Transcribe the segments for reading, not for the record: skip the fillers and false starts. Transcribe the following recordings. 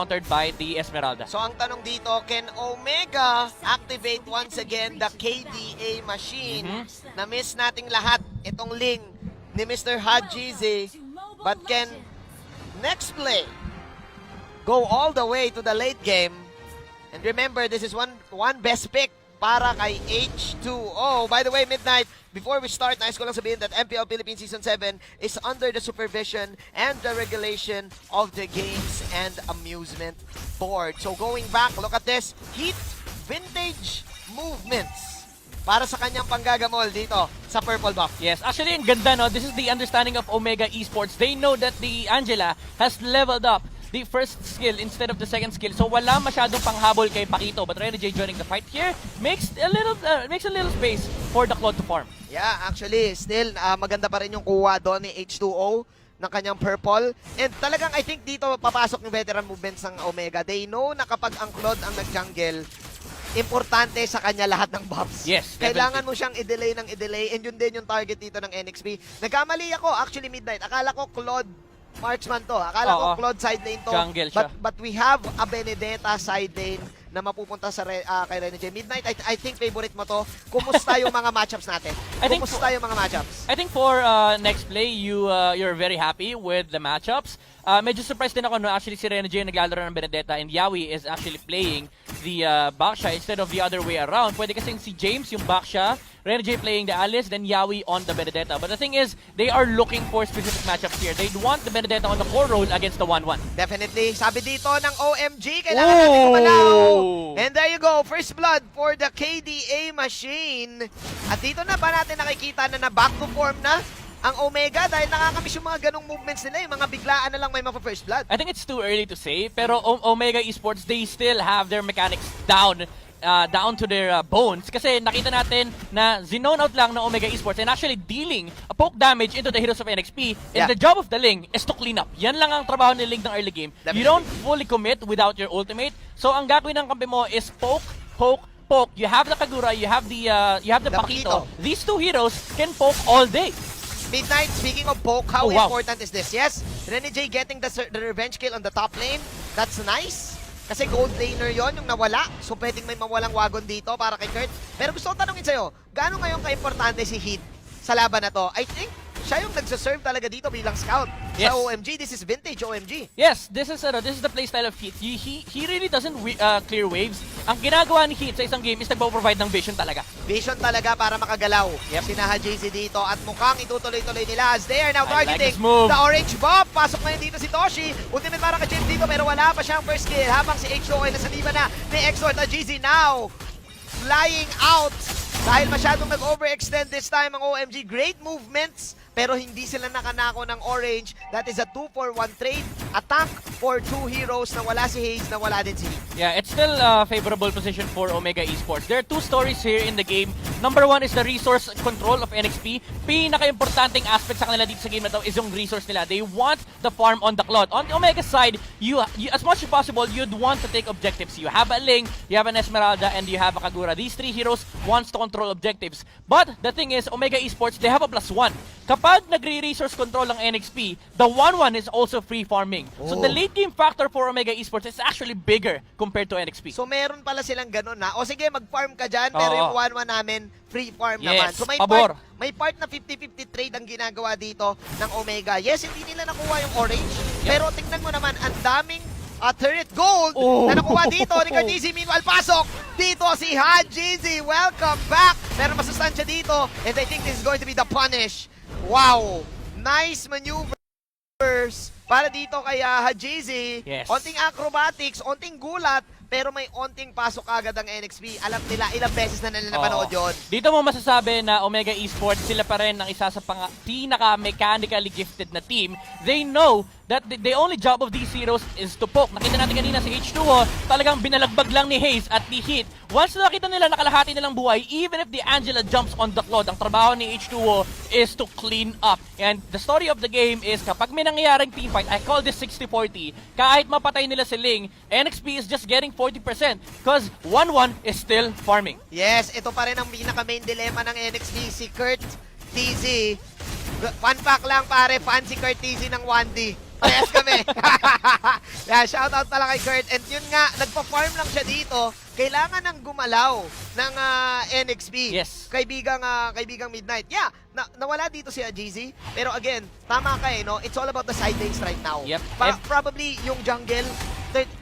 countered by the Esmeralda. So ang tanong dito, can Omega activate once again the KDA machine? Na-miss nating lahat itong Ling ni Mr. Hadjizi. But can next play go all the way to the late game? And remember, this is one best pick para kay H2O. By the way, Midnight, before we start, nais ko lang sabihin that MPL Philippines Season 7 is under the supervision and the regulation of the Games and Amusement Board. So going back, look at this. Heat vintage movements para sa kanyang panggagamol dito sa Purple Buff. Yes, actually, ang ganda, no? This is the understanding of Omega Esports. They know that the Angela has leveled up the first skill instead of the second skill. So wala masyadong panghabol kay Paquito. But Renegade joining the fight here makes a little space for the Claude to farm. Yeah, actually, still maganda pa rin yung kuha doon ni H2O ng kanyang purple. And talagang I think dito papasok yung veteran movements ng Omega. They know na kapag ang Claude ang nag-jungle, importante sa kanya lahat ng buffs. Yes, Kailangan mo siyang i-delay ng i-delay. And yun din yung target dito ng NXP. Nagkamali ako, actually, Midnight. Akala ko Claude marksman to. Akala ko Claude side lane to. Jungle siya. But we have a Benedetta side lane na mapupunta sa kay Renegade. Midnight, I think favorite mo to. Kumusta yung mga matchups natin? Kumusta yung mga matchups? I think for next play, you're very happy with the matchups. Medyo surprised din ako no, actually si Renegade naglalaro ng Benedetta and Yawi is actually playing the Baksha instead of the other way around. Pwede kasing si James yung Baksha, Renegade playing the Alice, then Yawi on the Benedetta. But the thing is, they are looking for specific matchups here. They want the Benedetta on the core role against the 1-1. Definitely. Sabi dito ng OMG, kailangan natin kumalaw. And there you go, first blood for the KDA machine. At dito na ba natin nakikita na back to form na ang Omega dahil nakakamiss yung mga ganong movements nila, yung mga biglaan na lang may mapa-first blood. I think it's too early to say, pero Omega Esports, they still have their mechanics down to their bones. Kasi nakita natin na zinone out lang ng Omega Esports and actually dealing a poke damage into the heroes of NXP. And the job of the Ling is to clean up. Yan lang ang trabaho ni Ling ng early game. Definitely. You don't fully commit without your ultimate. So ang gagawin ng kampi mo is poke, poke, poke. You have the Kagura, you have the Paquito. These two heroes can poke all day. Midnight, speaking of poke, how important is this? Yes, Renegade getting the revenge kill on the top lane. That's nice. Kasi gold laner yon yung nawala. So pwedeng may mawalang wagon dito para kay Kurt. Pero gusto ko tanongin sa'yo, gaano ngayon ka-importante si Heat sa laban na to? I think siya yung nagsaserve talaga dito bilang scout. Yes. Sa OMG, this is vintage OMG. Yes, this is the playstyle of Heat. He really doesn't clear waves. Ang ginagawa ni Heat sa isang game is nagpo-provide ng vision talaga. Vision talaga para makagalaw. Si Hadjizi dito at mukhang itutuloy-tuloy nila as they are now targeting the orange buff. Pasok na yun dito si Toshi. Ultimate para ka-James dito pero wala pa siyang first kill habang si H2O ay nasaliba na ni Exort. Hadjizi now flying out dahil masyadong nag-overextend this time ang OMG. Great movements pero hindi sila nakanako ng orange. That is a 2-for-1 trade. Attack for two heroes na wala si Haze, na wala din si Heat. Yeah, it's still a favorable position for Omega Esports. There are two stories here in the game. Number one is the resource control of NXP. Pinaka-importanting aspect sa kanila dito sa game na to is yung resource nila. They want the farm on the Claude. On the Omega side, you as much as possible, you'd want to take objectives. You have a Ling, you have an Esmeralda, and you have a Kagura. These three heroes wants to control objectives. But the thing is, Omega Esports, they have a +1. Kapag nagre-resource control ang NXP, the 1-1 is also free farming. So the late game factor for Omega Esports is actually bigger compared to NXP. So meron pala silang ganun na, o sige mag-farm ka dyan, pero yung 1-1 namin, free farm Yes, naman. So may part na 50-50 trade ang ginagawa dito ng Omega. Yes, hindi nila nakuha yung orange, pero tingnan mo naman, ang daming turret gold na nakuha dito ni Cartizzi. Meanwhile, pasok dito si Hadjizi. Welcome back. Pero masustansya dito, and I think this is going to be the punish. Wow! Nice maneuvers para dito kay Hadjizi. Yes. Onting acrobatics, onting gulat, pero may onting pasok agad ang NXP. Alam nila, ilang beses na nila napanood yun. Dito mo masasabi na Omega Esports, sila pa rin ang isa sa pinaka-mechanically gifted na team. They know that the only job of these heroes is to poke. Nakita natin kanina si H2O, talagang binalagbag lang ni Haze at ni Heat. Once nakita nila nakalahati nilang buhay, even if the Angela jumps on the Claude, ang trabaho ni H2O is to clean up. And the story of the game is kapag may nangyayaring teamfight, I call this 60-40, kahit mapatay nila si Ling, NXP is just getting 40% because 1-1 is still farming. Yes, ito pa rin ang pinaka-main dilemma ng NXP, si Kurt TZ. Fun fact lang pare, fan si Kurt TZ ng 1D. Parehas kami. Yeah, shoutout pala kay Kurt. And yun nga, nagpa-farm lang siya dito. Kailangan ng gumalaw ng NXP. Yes. Kaibigang Midnight. Yeah, nawala dito si GZ. Pero again, tama ka no? It's all about the side lanes right now. Yep. Probably yung jungle,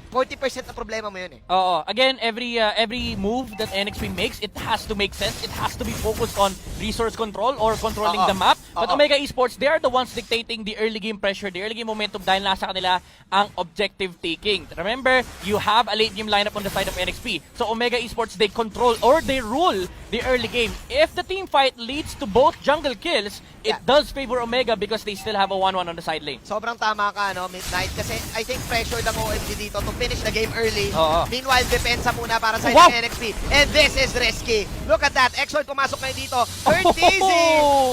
40% na problema mo yun eh. Oo. Again, every move that NXP makes, it has to make sense. It has to be focused on resource control or controlling the map. But Omega Esports, they are the ones dictating the early game pressure, the early game momentum dahil nasa kanila ang objective taking. Remember, you have a late game lineup on the side of NXP. So Omega Esports, they control or they rule the early game. If the team fight leads to both jungle kills, it does favor Omega because they still have a 1-1 on the side lane. Sobrang tama ka, no, Midnight. Kasi I think pressure ng OMG dito to finish the game early. Meanwhile, depensa muna para sa NXP. And this is risky. Look at that. Exort pumasok ngayon dito. Third easy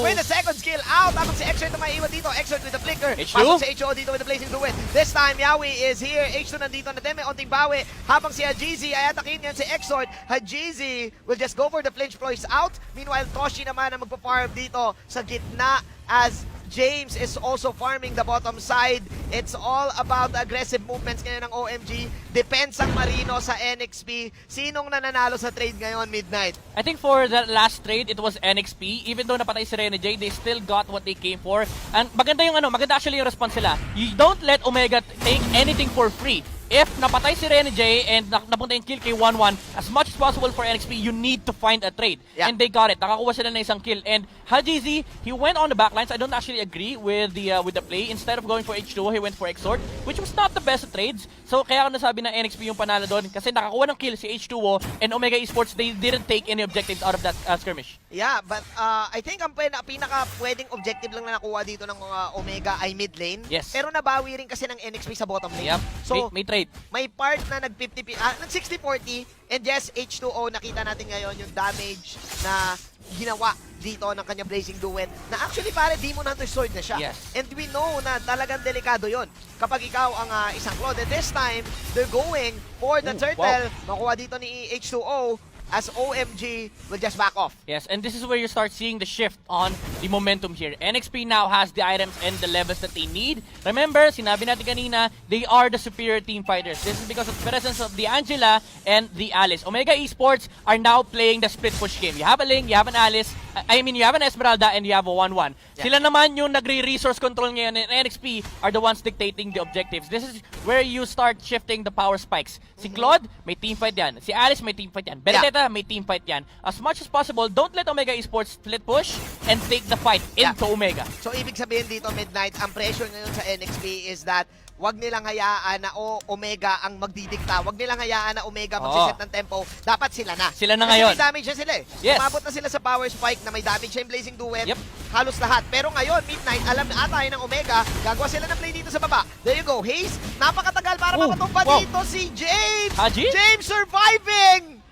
with the second skill out. Tapos si Exort na maiiwan dito. Exort with the flicker. Pasok si HO dito with the blazing druid. This time, Yawi is here. H2 nandito na din. May onting bawi. Habang si Hajizi ay atakin yan si Exort. Hajizi will just go for the flinch ploys out. Meanwhile, Toshi naman ang magpa-farm dito sa gitna as James is also farming the bottom side. It's all about the aggressive movements ngayon ng OMG. Depensang Marino sa NXP. Sinong nananalo sa trade ngayon, Midnight? I think for the last trade, it was NXP. Even though napatay si Rene J, they still got what they came for. And maganda actually yung response nila. You don't let Omega take anything for free. If napatay si Rene J and napunta yung kill kay 1-1, as much as possible for NXP, you need to find a trade. Yeah. And they got it. Nakakuha sila ng isang kill. And Hajizi, he went on the backlines. I don't actually agree with the play. Instead of going for H2, he went for Exort, which was not the best trades. So kaya ako nasabi na NXP yung panalo doon kasi nakakuha ng kill si H2O and Omega Esports, they didn't take any objectives out of that skirmish. Yeah, but I think ang pinaka pwedeng objective lang na nakuha dito ng Omega ay mid lane. Yes. Pero nabawi rin kasi ng NXP sa bottom lane. Yep. So, may trade. may part na nag 60-40 and yes, H2O nakita natin ngayon yung damage na ginawa dito ng kanyang blazing duet na actually pare Demon Hunter Sword na siya. Yes. And we know na talagang delikado yon kapag ikaw ang isang Claude. And this time, they're going for the turtle. Makuha dito ni H2O as OMG will just back off. Yes, and this is where you start seeing the shift on the momentum here. NXP now has the items and the levels that they need. Remember, sinabi natin kanina, they are the superior team fighters. This is because of the presence of the Angela and the Alice. Omega Esports are now playing the split push game. You have a Ling, you have an Alice, you have an Esmeralda, and you have a 1-1. Yeah. Sila naman yung nagre-resource control ngayon, and NXP are the ones dictating the objectives. This is where you start shifting the power spikes. Si Claude, may team fight yan. Si Alice, may team fight yan. Benedetta, may team fight yan. As much as possible, don't let Omega Esports split push and take the fight into Omega. So, ibig sabihin dito, Midnight, ang pressure ngayon sa NXP is that wag nilang hayaan na Omega ang magdidikta. Wag nilang hayaan na Omega magsiset ng tempo. Dapat sila na. Sila na ngayon. Kasi may damage na sila eh. Yes. Umabot na sila sa power spike na may damage siya yung blazing duet. Yep. Halos lahat. Pero ngayon, Midnight, alam na ata ng Omega, gagawa sila ng play dito sa baba. There you go. Haze, napakatagal para makatumpa dito si James. Haji? James surviving!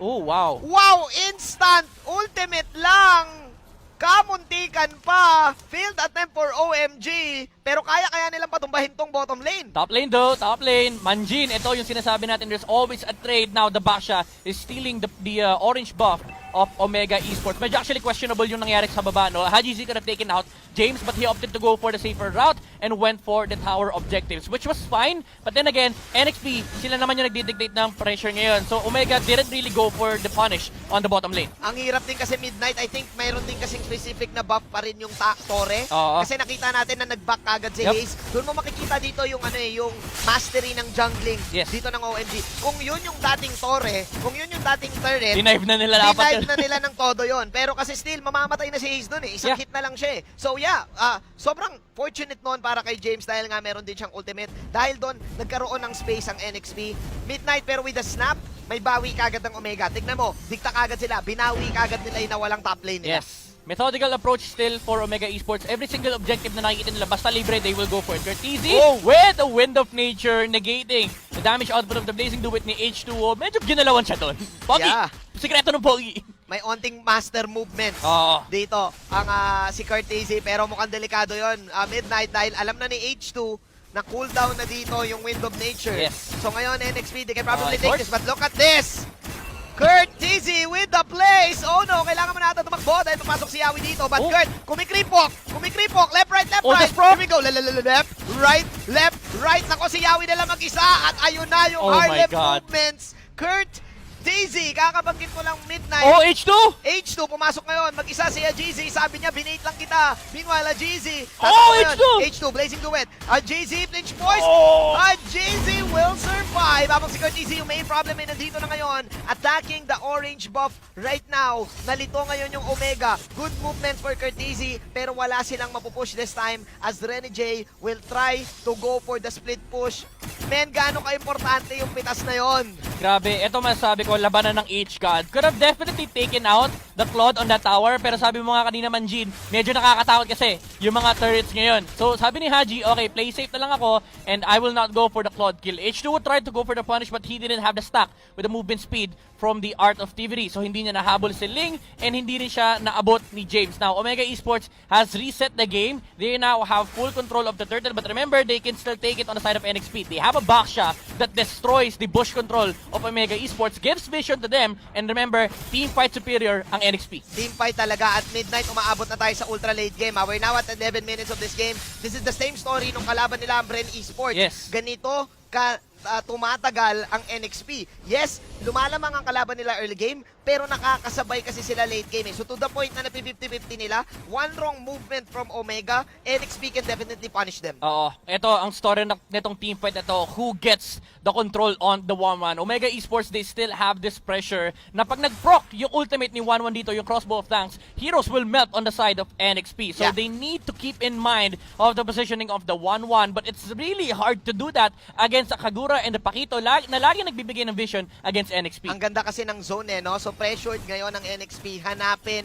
Oh, wow. Wow! Instant! Ultimate lang! Kamuntikan pa! Field attempt for OMG! Pero kaya nilang patumbahin tong bottom lane. Top lane though, top lane. Manjin, ito yung sinasabi natin. There's always a trade now. The Basha is stealing the orange buff of Omega Esports. Medyo actually questionable yung nangyari sa baba, no? Hajizi could have taken out James, but he opted to go for the safer route and went for the tower objectives, which was fine. But then again, NXP, sila naman yung nagdidictate ng pressure ngayon. So Omega didn't really go for the punish on the bottom lane. Ang hirap din kasi Midnight, I think mayroon din kasing specific na buff pa rin yung Torre. Kasi nakita natin na nag-back agad si Haze. Doon mo makikita dito yung yung mastery ng jungling dito ng OMG. Kung yun yung dating Torre, kung yun yung dating turret, dinive na nila dapat. Na nila ng todo yon. Pero kasi still, mamamatay na si Haze doon eh. Isang hit na lang siya eh. So yeah, sobrang fortunate noon para kay James dahil nga meron din siyang ultimate. Dahil doon, nagkaroon ng space ang NXP. Midnight pero with a snap, may bawi kagad ng Omega. Tignan mo, dikta kagad sila. Binawi kagad nila yung nawalang top lane nila. Yes. Methodical approach still for Omega Esports. Every single objective na nakikita nila, basta libre, they will go for it. Curtizi with a Wind of Nature negating the damage output of the Blazing Duet ni H2O. Medyo ginalawan siya doon. Pogi! Yeah. Sikreto ng Pogi. May onting master movements dito ang si Curtizi. Pero mukhang delikado yon Midnight dahil alam na ni H2 na cooldown na dito yung Wind of Nature. Yes. So ngayon, NXP, they can probably take this. But look at this! Curtizi with the place! Oh no, kailangan mo na ata tumakbo dahil papasok si Yawi dito. But Kurt, kumikripo, left, right, Just here we go, left, right, left, right. Nako, si Yawi na lang mag-isa. At ayun na yung Oh my Harlem God. movements. Kurt, Daisy, kakabanggit ko lang Midnight. Oh, H2! H2 pumasok ngayon, mag-isa si Jeezy, sabi niya binate lang kita. Meanwhile, Jeezy, Oh, H2! H2 blazing duet. Jeezy flinch force. Oh! Jeezy will survive. Habang si Kurt Easy, yung main problem ay nandito na ngayon, attacking the orange buff right now. Nalito ngayon yung Omega. Good movement for Kurt Easy, pero wala silang mapupush this time as Rene J will try to go for the split push. Men, gaano ka-importante yung pitas na yon? Grabe, ito masasabi ko, labanan ng H-God. Could have definitely taken out the Claude on that tower, pero sabi mo nga kanina man, Jean, medyo nakakatakot kasi yung mga turrets ngayon. So sabi ni Haji, okay, play safe na lang ako and I will not go for the Claude kill. H2 tried to go for the punish but he didn't have the stack with the movement speed from the Art of Thievery. So hindi niya nahabol si Ling and hindi rin siya naabot ni James. Now, Omega Esports has reset the game. They now have full control of the turtle, but remember, they can still take it on the side of NXP. They have a Baksha that destroys the bush control of Omega Esports, gives vision to them, and remember, team fight superior ang NXP. Team fight talaga at Midnight, umaabot na tayo sa ultra late game. We're now at 11 minutes of this game. This is the same story nung kalaban nila ang Bren Esports. Yes. Ganito tumatagal ang NXP. Yes, lumalamang ang kalaban nila early game, pero nakakasabay kasi sila late game. So to the point na napi-50-50 nila, one wrong movement from Omega, NXP can definitely punish them. Oo, ito ang story nitong team fight ito. Who gets the control on the 1-1? Omega Esports, they still have this pressure na pag nag-proc yung ultimate ni 1-1 dito, yung crossbow of tanks, heroes will melt on the side of NXP. So Yeah. they need to keep in mind of the positioning of the 1-1, but it's really hard to do that against a Kagura and the Pakito na lagi nagbibigay ng vision against NXP. Ang ganda kasi ng zone no? So pressured ngayon ng NXP. Hanapin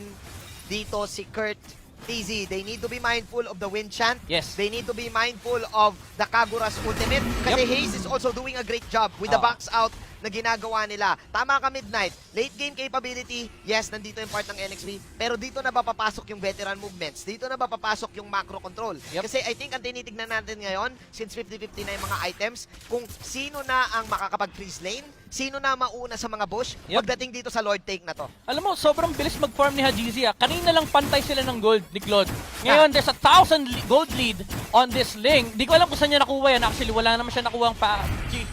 dito si Kurt TZ. They need to be mindful of the wind chant. Yes. They need to be mindful of the Kagura's ultimate. Kasi Haze is also doing a great job with the box out na ginagawa nila. Tama ka, Midnight. Late game capability, yes, nandito yung part ng NXP. Pero dito na ba papasok yung veteran movements? Dito na ba papasok yung macro control? Yep. Kasi I think ang tinitignan natin ngayon, since 50-50 na yung mga items, kung sino na ang makakapag-freeze lane, sino na mauna sa mga bush, Yep. pagdating dito sa Lord Take na to. Alam mo, sobrang bilis mag-farm ni Hajizi. Kanina lang pantay sila ng gold ni Claude. Ngayon, there's a 1,000 gold lead on this Ling. Di ko alam kung saan niya nakuha yan. Actually, wala naman siya nakuha ang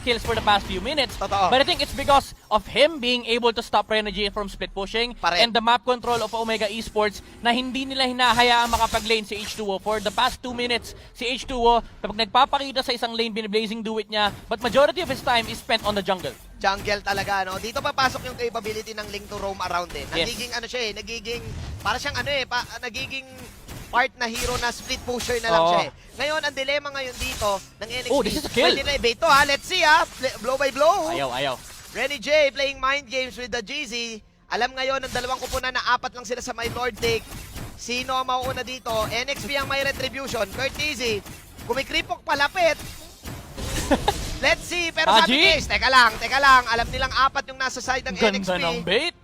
kills for the past few minutes. Totoo. But I think it's because of him being able to stop Renergy from split pushing Pare. and the map control of Omega Esports na hindi nila hinahayaang makapag-lane si H2O. For the past 2 minutes, si H2O, kapag nagpapakita sa isang lane, biniblazing do it niya, but majority of his time is spent on the jungle. Jungle talaga, no? Dito papasok yung capability ng Ling to roam around eh. Yes. Nagiging ano siya eh, nagiging, para siyang ano eh, nagiging part na hero na split pusher na lang Oo. siya eh. Ngayon, ang dilema ngayon dito ng NXT. Oh, this is a kill. Pwede na i-bait to ha, let's see ha, blow by blow. Ayaw. Renny J playing mind games with the GZ. Alam ngayon, ng dalawang kupunan na 4 lang sila sa my Lord Take. Sino ang mauuna dito? NXP ang may retribution. Kurt Easy, kumikripok palapit. Let's see, pero sabi Haji? ni Ace, teka lang. Alam nilang 4 yung nasa side ng Ganda NXP. ng bait.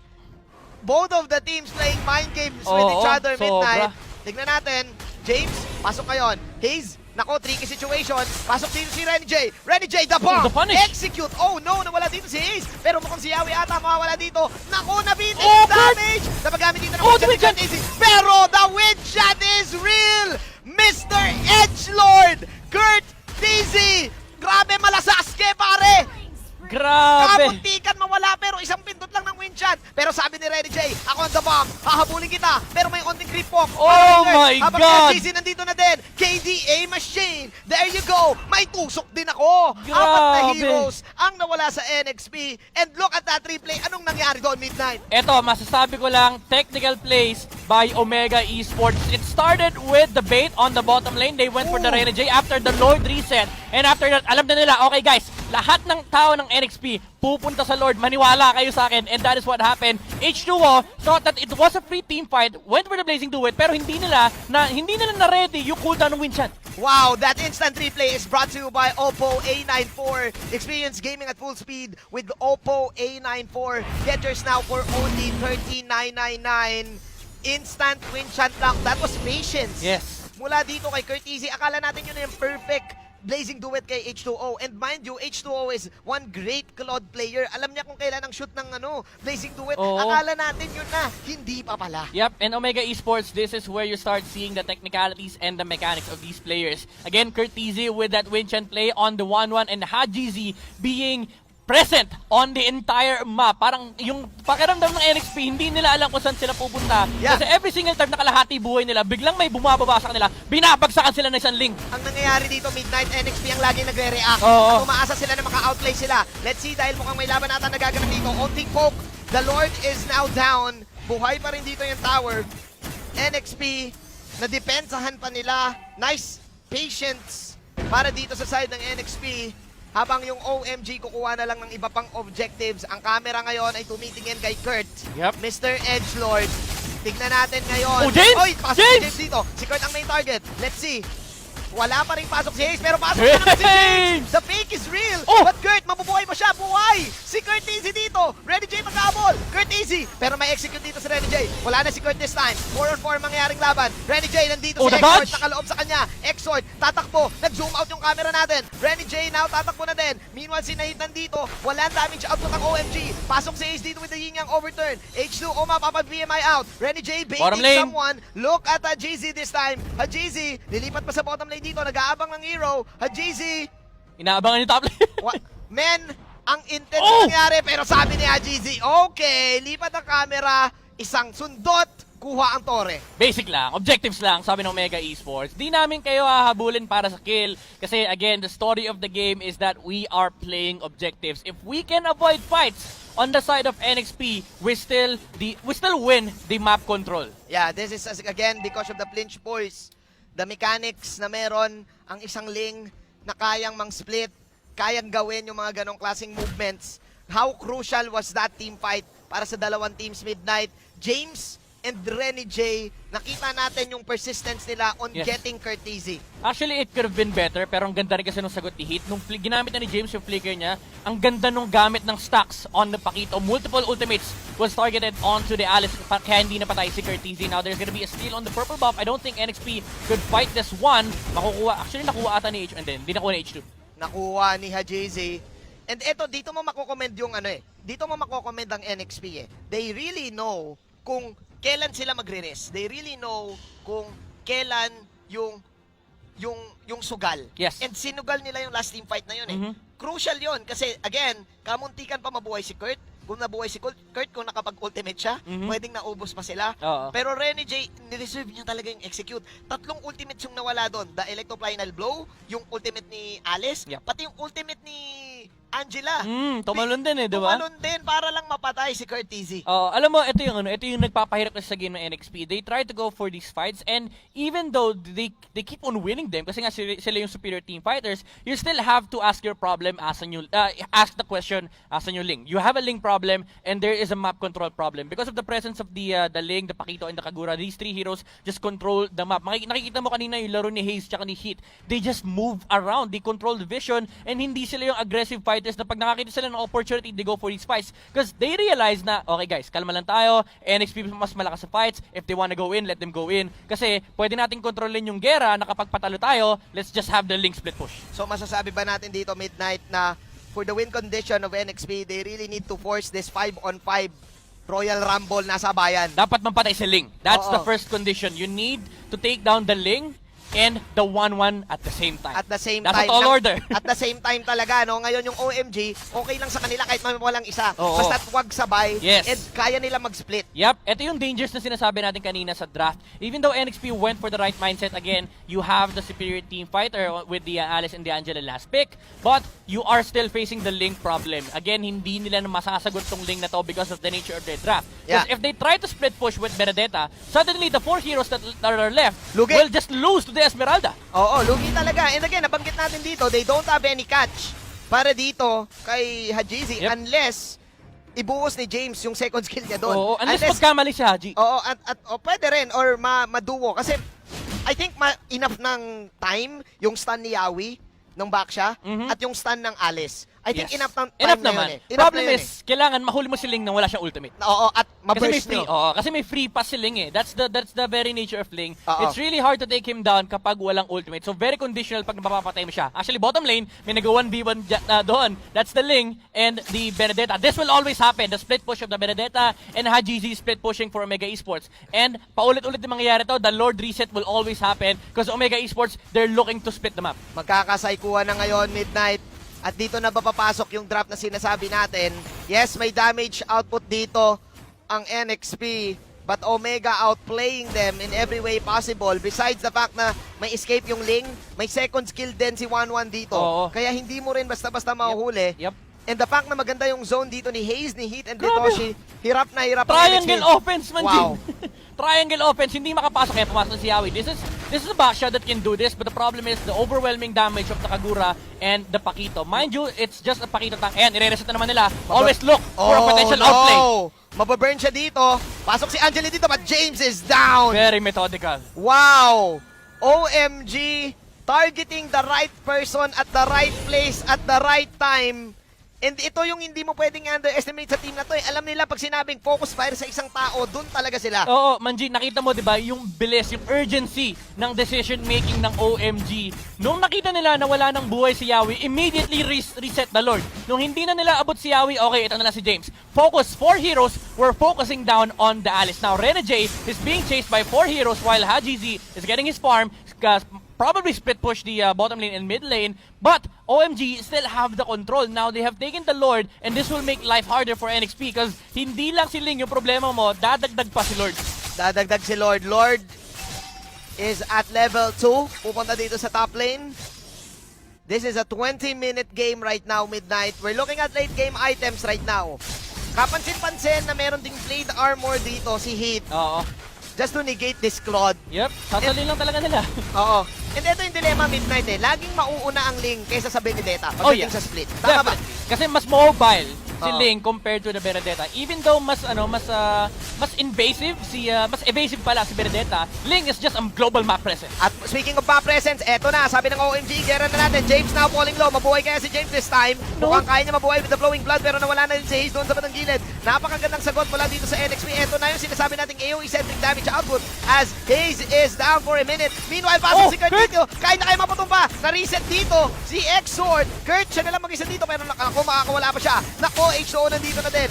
Both of the teams playing mind games with each other sobra. Midnight. Tignan natin, James, pasok ngayon. Haze, nako, tricky situation. Pasok dito si Renny J. Renny J, the bomb! the punish. Execute! Oh no, nawala dito si Haze. Pero mukhang si Yawi ata mawawala dito. Nako, nabitin! Oh, Damage! Napagamit dito ng Oh, wind shot ni Kurt Easy. Pero the wind shot is real! Mr. Edgelord! Kurt Easy! Grabe, malasaske, pare! Grabe. Kabuntikan mawala pero isang pindot lang ng wind shot. Pero sabi ni Renny J, ako on the bomb, hahabulin kita. Pero may onting creep walk. Oh my Habang God! LGC nandito na din, KDA Machine. There you go. May tusok din ako. 4 na Grabe. heroes ang nawala sa NXP. And look at that replay. Anong nangyari doon, Midnight? Eto, masasabi ko lang, technical plays by Omega Esports. It started with the bait on the bottom lane. They went for the Ooh. Rene J after the Lord reset. And after that, alam na nila, okay guys, lahat ng tao ng NXP pupunta sa Lord. Maniwala kayo sa akin. And that is what happened. H2O thought that it was a free team fight, went for the Blazing Duet, pero hindi nila na-ready yung cooldown ng Winchan. Wow, that instant replay is brought to you by Oppo A94. Experience gaming at full speed with Oppo A94. Get yours now for only $13,999. Instant win shot lang. That was patience. Yes. Mula dito kay Kurt Easy, akala natin yun yung perfect Blazing Duet kay H2O. And mind you, H2O is one great Claude player. Alam niya kung kailan ang shoot ng Blazing Duet. Oo. Akala natin yun na. Hindi pa pala. Yep, and Omega Esports, this is where you start seeing the technicalities and the mechanics of these players. Again, Curtizy with that Winchan play on the 1-1 and Hajizi being present on the entire map. Parang yung pakiramdam ng NXP, hindi nila alam kung saan sila pupunta. Yeah. Kasi every single time na kalahati buhay nila, biglang may bumababa sa kanila, binabagsakan sila ng isang link. Ang nangyayari dito, Midnight NXP ang laging nagre-react. Oo. At umaasa sila na maka-outplay sila. Let's see, dahil mukhang may laban ata nagaganap dito. Onting poke. The Lord is now down. Buhay pa rin dito yung tower. NXP, na-depensahan pa nila. Nice patience para dito sa side ng NXP. Habang yung OMG kukuha na lang ng iba pang objectives. Ang camera ngayon ay tumitingin kay Kurt. Yep. Mr. Edgelord. Tignan natin ngayon. Oh, James! Oy, pasok James! si James dito. Si Kurt ang main target. Let's see. Wala pa rin pasok si Hayes, pero pasok na naman si James! The fake is real! Oh! But Kurt, mabubuhay pa siya! Buhay! Si Kurt Easy dito! Ready J mag-abol! Kurt Easy! Pero may execute dito si Ready J. Wala na si Kurt this time. 4-on-4 mangyayaring laban. Ready J, nandito Oh, si the Exort, dodge! nakaloob sa kanya. Exort, tatakbo. Nag-zoom out yung camera natin. Ready J now, tatakbo na din. Meanwhile, si Nahit nandito. Walang damage output ng OMG. Pasok si Ace dito with the yin yang overturn. H2, mapapag-VMI out. Ready J, Bottom baiting lane. someone. Look at Hajizi this time. Hajizi, lilipat pa sa bottom lane dito. Nag-aabang ng hero. Hajizi, Inaabangan yung top lane. men, ang intense Oh! nangyari. Pero sabi ni Hajizi, okay, lipat ang camera. Isang sundot, kuha ang tore. Basic lang, objectives lang, sabi ng Omega Esports. Di namin kayo hahabulin para sa kill. Kasi again, the story of the game is that we are playing objectives. If we can avoid fights on the side of NXP, we still win the map control. Yeah, this is again because of the flinch boys. The mechanics na meron, ang isang ling na kayang mang-split, kayang gawin yung mga ganong klaseng movements. How crucial was that team fight para sa dalawang teams, Midnight? James and Renny J, nakita natin yung persistence nila on Yes. getting Curtizy. Actually, it could have been better, pero ang ganda rin kasi nung sagot ni Heat. Nung ginamit na ni James yung flicker niya, ang ganda nung gamit ng stacks on the Pakito. Multiple ultimates was targeted onto the Alice, kaya hindi na patay si Curtizy. Now, there's gonna be a steal on the purple buff. I don't think NXP could fight this one. Actually, nakuha ata ni H, and then, hindi nakuha ni H2. Nakuha ni Hajizi. And eto, dito mo makokomment yung dito mo makokomment ang NXP eh. They really know kung kailan sila magre-rest. They really know kung kailan yung sugal. Yes. And sinugal nila yung last team fight na yun eh. Mhm. Crucial yun kasi again, kamuntikan pa mabuhay si Kurt. Kung nabuhay si Kurt, kung nakapag-ultimate siya, Mhm. pwedeng naubos pa sila. Oo. Pero Renny J, nireserve niya talaga yung execute. 3 ultimates yung nawala doon. The Electroplinal Blow, yung ultimate ni Alice, Yep. pati yung ultimate ni Angela. Tumalon din eh, di ba? Tumalon din para lang mapatay si Curtizy. Alam mo, ito yung nagpapahirap kasi sa game ng NXP. They try to go for these fights, and even though they keep on winning them, kasi nga sila yung superior team fighters, you still have to ask your problem as a new, ask the question as a new Ling. You have a Ling problem, and there is a map control problem. Because of the presence of the Ling, the Pakito, and the Kagura, these 3 heroes just control the map. Nakikita mo kanina yung laro ni Hayes tsaka ni Heat. They just move around, they control the vision, and hindi sila yung aggressive fighters na pag nakakita sila ng opportunity, they go for these fights. Because they realize na, okay guys, kalma lang tayo, NXP mas malakas sa fights, if they wanna go in, let them go in. Kasi pwede natin kontrolin yung gera na kapag patalo tayo, let's just have the Ling split push. So masasabi ba natin dito, Midnight, na for the win condition of NXP, they really need to force this 5-on-5 Royal Rumble nasa bayan. Dapat mampatay si Ling. That's Oo. the first condition. You need to take down the Ling and the 1-1 at the same time. At the same That's time. a tall order. At the same time talaga, no? Ngayon yung OMG, okay lang sa kanila kahit walang isa. Oo. Basta't wag sabay. Yes. And kaya nila mag-split. Yep, ito yung dangers na sinasabi natin kanina sa draft. Even though NXP went for the right mindset, again, you have the superior team fighter with the Alice and the Angela last pick, but you are still facing the Ling problem. Again, hindi nila na masasagot tong Ling na to because of the nature of their draft. Because Yeah. if they try to split push with Benedetta, suddenly the 4 heroes that are left Lugi. will just lose to the Esmeralda. Oo, lugi talaga. And again, nabanggit natin dito, they don't have any catch para dito kay Hajizi Yep. unless ibuhos ni James yung second skill niya doon. Oo, unless magkamali si Haji. Oo, at pwede rin or maduo kasi I think enough ng time yung stun ni Yawi nung back siya Mhm. at yung stun ng Alice. I think Yes. enough time Enough na naman. yun eh. Enough Problem na yun is, kailangan mahuli mo si Ling nang wala siyang ultimate. Oo, at Kasi may ma-burst free, nyo. kasi may free pass si Ling eh. That's the very nature of Ling. Oo. It's really hard to take him down kapag walang ultimate. So very conditional pag napapatay mo siya. Actually, bottom lane, may nag-1v1 doon. That's the Ling and the Benedetta. This will always happen. The split push of the Benedetta and Hajizi split pushing for Omega Esports. And paulit-ulit yung mangyayari to, the Lord reset will always happen because Omega Esports, they're looking to split the map. Magkakasaikuha na ngayon, Midnight. At dito na papapasok yung drop na sinasabi natin. Yes, may damage output dito ang NXP. But Omega outplaying them in every way possible. Besides the fact na may escape yung Ling, may second skill din si 1-1 dito. Oo. Kaya hindi mo rin basta-basta mahuhuli. Yep. And the fact na maganda yung zone dito ni Hayes, ni Heat, and Grabe. Detoshi, hirap na hirap ang Triangle NXP. offense man, Wow. Jin. Triangle offense, hindi makapasok kaya pumasok si Yawi. This is a backshot that can do this, but the problem is the overwhelming damage of the Kagura and the Pakito. Mind you, it's just a Pakito tank. Ayan, ire-reset na naman nila. Always look for a potential outplay. Mababurn siya dito. Pasok si Angeli dito, but James is down. Very methodical. Wow! OMG! Targeting the right person at the right place at the right time. And ito yung hindi mo pwedeng underestimate sa team na to. Alam nila pag sinabing focus fire sa isang tao, dun talaga sila. Oo, Manji, nakita mo 'di ba yung bilis, yung urgency ng decision making ng OMG. Nung nakita nila na wala nang buhay si Yawi, immediately reset the Lord. Nung hindi na nila abot si Yawi, okay, ito na lang si James. Focus, 4 heroes were focusing down on the Alice. Now, Rene J is being chased by 4 heroes while Hajizi is getting his farm. Probably split push the bottom lane and mid lane, but OMG still have the control. Now they have taken the Lord, and this will make life harder for NXP because hindi lang si Ling yung problema mo, dadagdag pa si Lord. Dadagdag si Lord. Lord is at level 2. Pupunta dito sa top lane. This is a 20-minute game right now, Midnight. We're looking at late game items right now. Kapansin-pansin na meron ding blade armor dito si Heat. Oo. Just to negate this Claude. Yep, sasalin lang talaga nila. Oo. And ito yung dilemma, Midnight eh. Laging mauuna ang Ling kaysa sa Benedetta Oh, pagdating yeah. sa split. Tama ba? Definitely. Kasi mas mobile si Oo. Ling compared to the Benedetta. Even though mas invasive mas evasive pala si Benedetta, Ling is just a global map presence. At speaking of map presence, eto na, sabi ng OMG, gera na natin. James now falling low. Mabuhay kaya si James this time. No. Mukhang kaya niya mabuhay with the flowing blood pero nawala na rin si Hayes doon sa batang gilid. Napakagandang sagot mula dito sa NXP. Eto na yung sinasabi nating AoE-centric damage output as Hayes is down for a minute. Meanwhile, pasok si Kurt dito. Kaya na kayo maputumpa. Na-reset dito si X-Sword. Kurt, siya nalang mag-isa dito pero ako makakawala pa siya. Nako, H2O nandito na din.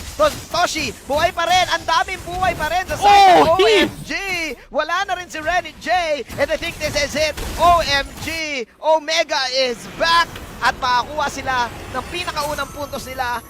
Toshi, buhay pa rin. Ang daming buhay pa rin sa side ng OMG. Wala na rin si Renny J. And I think this is it. OMG. Omega is back. At makakuha sila ng pinakaunang puntos nila